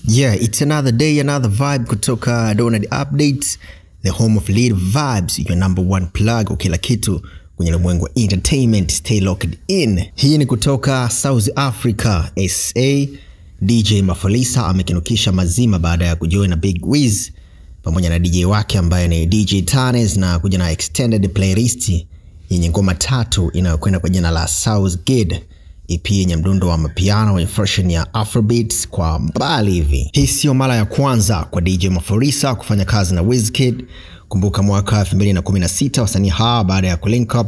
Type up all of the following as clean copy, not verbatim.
Yeah, it's another day, another vibe kutoka Donald Updates, the home of lead vibes, your number one plug kwa kila kitu kwenye ulimwengu wa entertainment. Stay locked in. Hii ni kutoka South Africa, SA. DJ Mafolisa amekinukisha mazima baada ya kujoin na Big Wiz pamoja na DJ wake ambaye ni DJ Tanes na kuja na extended playlist yenye ngoma tatu inayokwenda kwa jina la South Gid. EP yenye mdundo wa mapiano wenye version ya Afrobeats kwa mbali hivi. Hii sio mara ya kwanza kwa DJ Mafolisa kufanya kazi na Wizkid. Kumbuka mwaka 2016 wasanii hawa baada ya kulink up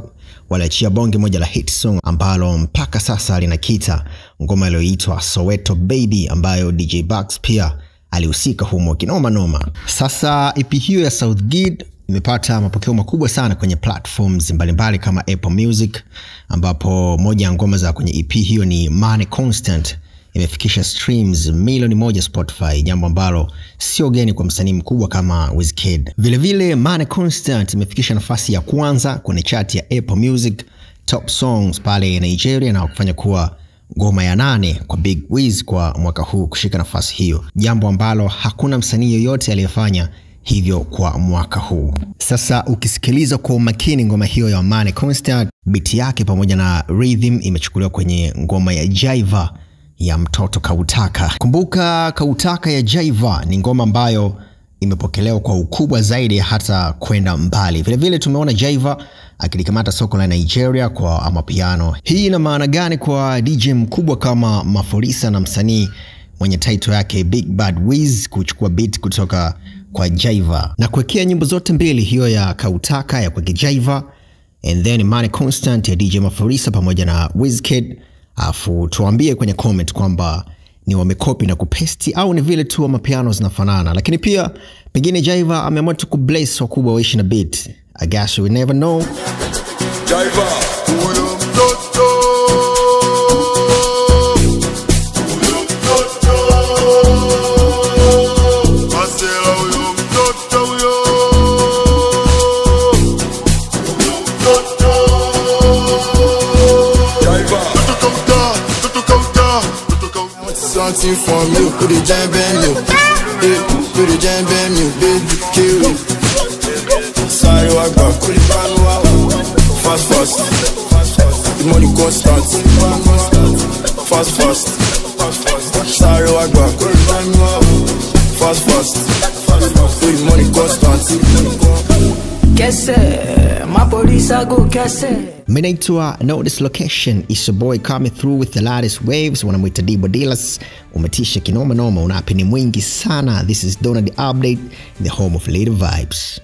waliachia bonge moja la hit song ambalo mpaka sasa linakita, ngoma iliyoitwa Soweto Baby ambayo DJ Bucks pia alihusika humo kinoma noma. Sasa EP hiyo ya South Gid imepata mapokeo makubwa sana kwenye platforms mbalimbali kama Apple Music, ambapo moja ya ngoma za kwenye EP hiyo ni Money Constant imefikisha streams milioni 1 Spotify, jambo ambalo sio geni kwa msanii mkubwa kama Wizkid. Vile vile Money Constant imefikisha nafasi ya kwanza kwenye chart ya Apple Music Top Songs pale Nigeria na kufanya kuwa ngoma ya 8 kwa Big Wiz kwa mwaka huu kushika nafasi hiyo, jambo ambalo hakuna msanii yoyote aliyefanya hivyo kwa mwaka huu. Sasa ukisikiliza kwa umakini ngoma hiyo ya Money Constant, beat yake pamoja na rhythm imechukuliwa kwenye ngoma ya Jaiva ya mtoto Kautaka. Kumbuka Kautaka ya Jaiva ni ngoma ambayo imepokelewa kwa ukubwa zaidi hata kwenda mbali. Vile vile tumeona Jaiva akilikamata soko la Nigeria kwa amapiano. Hii ina maana gani kwa DJ mkubwa kama Mafolisa na msanii mwenye title yake Big Bad Wiz kuchukua beat kutoka kwa Jaiva na kuwekea nyimbo zote mbili, hiyo ya Kautaka ya kwa Jaiva and then Money Constant ya DJ Mafolisa pamoja na Wizkid? Afu tuambie kwenye comment kwamba ni wamekopi na kupesti au ni vile tu mapiano zinafanana. Lakini pia pengine Jaiva ameamua tu kubless wakubwa waishi na beat. I guess we never know. Jaiva something from you, put the jam bam you, put the jam bam you, baby, kill you. Sorry, I got fast, the money constant, fast. Sorry, I got fast, the money constant. Mimi naitwa Know This Location, is your boy coming through with the latest waves. Wanamwita Dibo Dealers, umetisha kinoma noma, unapi ni mwingi sana. This is Donald Update, the home of lead vibes.